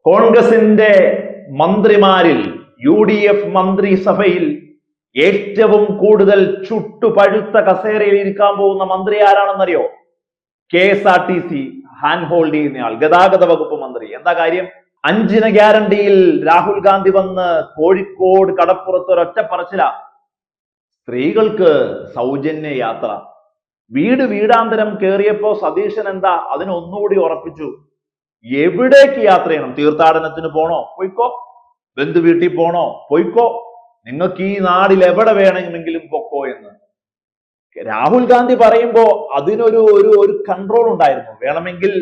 കോൺഗ്രസിന്റെ മന്ത്രിമാരിൽ UDF മന്ത്രിസഭയിൽ ഏറ്റവും കൂടുതൽ ചുട്ടുപഴുത്ത കസേരയിൽ ഇരിക്കാൻ പോകുന്ന മന്ത്രി ആരാണെന്നറിയോ? KSRTC ഹാൻഡ് ഹോൾഡ് ചെയ്യുന്നയാൾ, ഗതാഗത വകുപ്പ് മന്ത്രി. എന്താ കാര്യം? 5 ഗ്യാരണ്ടിയിൽ രാഹുൽ ഗാന്ധി വന്ന് കോഴിക്കോട് കടപ്പുറത്ത് ഒരൊറ്റ പറച്ചില: സ്ത്രീകൾക്ക് സൗജന്യ യാത്ര. വീടാന്തരം കയറിയപ്പോ സതീശൻ എന്താ അതിനൊന്നുകൂടി ഉറപ്പിച്ചു. എവിടേക്ക് യാത്ര ചെയ്യണം? തീർത്ഥാടനത്തിന് പോണോ? പോയിക്കോ. ബന്ധു വീട്ടിൽ പോണോ? പോയിക്കോ. നിങ്ങൾക്ക് ഈ നാടിൽ എവിടെ വേണമെങ്കിലും പൊക്കോ എന്ന് രാഹുൽ ഗാന്ധി പറയുമ്പോ അതിനൊരു ഒരു കൺട്രോൾ ഉണ്ടായിരുന്നു. വേണമെങ്കിൽ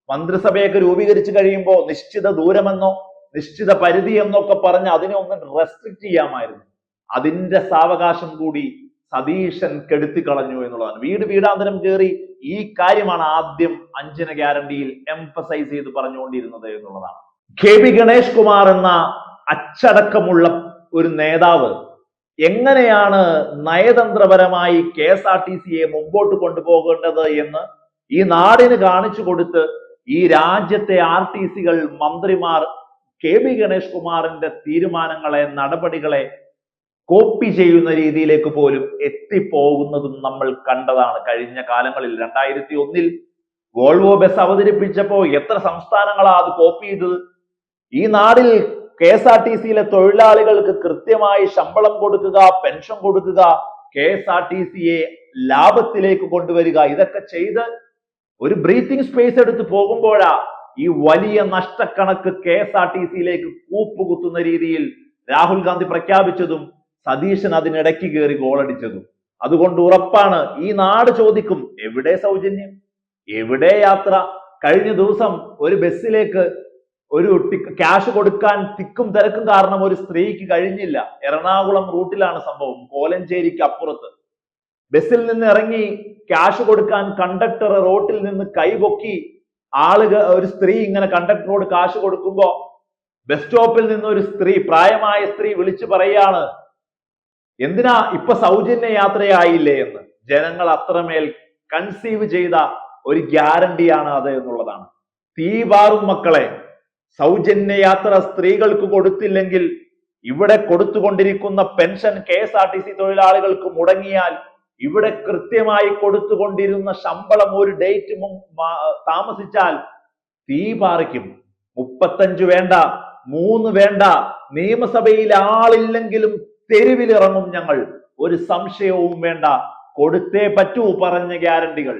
മന്ത്രിസഭയൊക്കെ രൂപീകരിച്ചു കഴിയുമ്പോ നിശ്ചിത ദൂരമെന്നോ നിശ്ചിത പരിധി എന്നൊക്കെ പറഞ്ഞ് അതിനെ ഒന്ന് റെസ്ട്രിക്ട് ചെയ്യാമായിരുന്നു. അതിന്റെ സാവകാശം കൂടി സതീശൻ കെടുത്തി കളഞ്ഞു എന്നുള്ളതാണ്. വീടാന്തരം കയറി ഈ കാര്യമാണ് ആദ്യം 5 ഗ്യാരണ്ടിയിൽ എംഫസൈസ് ചെയ്ത് പറഞ്ഞുകൊണ്ടിരുന്നത് എന്നുള്ളതാണ്. KB ഗണേഷ് കുമാർ എന്ന അച്ചടക്കമുള്ള ഒരു നേതാവ് എങ്ങനെയാണ് നയതന്ത്രപരമായി KSRTCയെ മുമ്പോട്ട് കൊണ്ടുപോകേണ്ടത് എന്ന് ഈ നാടിന് കാണിച്ചു കൊടുത്ത് ഈ രാജ്യത്തെ RTCകൾ മന്ത്രിമാർ KB ഗണേഷ് കുമാറിന്റെ തീരുമാനങ്ങളെ നടപടികളെ കോപ്പി ചെയ്യുന്ന രീതിയിലേക്ക് പോലും എത്തിപ്പോകുന്നതും നമ്മൾ കണ്ടതാണ് കഴിഞ്ഞ കാലങ്ങളിൽ. 2001 വോൾവോ ബസ് അവതരിപ്പിച്ചപ്പോ എത്ര സംസ്ഥാനങ്ങളാ അത് കോപ്പി ചെയ്തത്? ഈ നാടിൽ KSRTCയിലെ തൊഴിലാളികൾക്ക് കൃത്യമായി ശമ്പളം കൊടുക്കുക, പെൻഷൻ കൊടുക്കുക, KSRTCയെ ലാഭത്തിലേക്ക് കൊണ്ടുവരിക, ഇതൊക്കെ ചെയ്ത് ഒരു ബ്രീത്തിങ് സ്പേസ് എടുത്ത് പോകുമ്പോഴാ ഈ വലിയ നഷ്ടക്കണക്ക് KSRTCയിലേക്ക് കൂപ്പുകുത്തുന്ന രീതിയിൽ രാഹുൽ ഗാന്ധി പ്രഖ്യാപിച്ചതും സതീശൻ അതിനിടയ്ക്ക് കയറി ഗോളടിച്ചതും. അതുകൊണ്ട് ഉറപ്പാണ് ഈ നാട് ചോദിക്കും, എവിടെ സൗജന്യം, എവിടെ യാത്ര? കഴിഞ്ഞ ദിവസം ഒരു ബസ്സിലേക്ക് ഒരു ക്യാഷ് കൊടുക്കാൻ തിക്കും തിരക്കും കാരണം ഒരു സ്ത്രീക്ക് കഴിഞ്ഞില്ല. എറണാകുളം റൂട്ടിലാണ് സംഭവം, കോലഞ്ചേരിക്ക് അപ്പുറത്ത്. ബസ്സിൽ നിന്ന് ഇറങ്ങി ക്യാഷ് കൊടുക്കാൻ കണ്ടക്ടർ റോട്ടിൽ നിന്ന് കൈപൊക്കി ഒരു സ്ത്രീ ഇങ്ങനെ കണ്ടക്ടറോട് കാശ് കൊടുക്കുമ്പോ ബസ് സ്റ്റോപ്പിൽ നിന്ന് ഒരു സ്ത്രീ, പ്രായമായ സ്ത്രീ വിളിച്ചു പറയാണ്, എന്തിനാ ഇപ്പൊ സൗജന്യ യാത്രയായില്ലേ എന്ന്. ജനങ്ങൾ അത്രമേൽ കൺസീവ് ചെയ്ത ഒരു ഗ്യാരണ്ടിയാണ് അത് എന്നുള്ളതാണ്. തീ പാറും മക്കളെ. സൗജന്യ യാത്ര സ്ത്രീകൾക്ക് കൊടുത്തില്ലെങ്കിൽ ഇവിടെ കൊടുത്തുകൊണ്ടിരിക്കുന്ന പെൻഷൻ KSRTC തൊഴിലാളികൾക്ക് മുടങ്ങിയാൽ ഇവിടെ കൃത്യമായി കൊടുത്തുകൊണ്ടിരുന്ന ശമ്പളം ഒരു ഡേറ്റ് താമസിച്ചാൽ തീ പാറിക്കും. 35 വേണ്ട, 3 വേണ്ട, നിയമസഭയിൽ ആളില്ലെങ്കിലും തെരുവിലിറങ്ങും ഞങ്ങൾ. ഒരു സംശയവും വേണ്ട. കൊടുത്തേ പറ്റൂ പറഞ്ഞ ഗ്യാരണ്ടികൾ.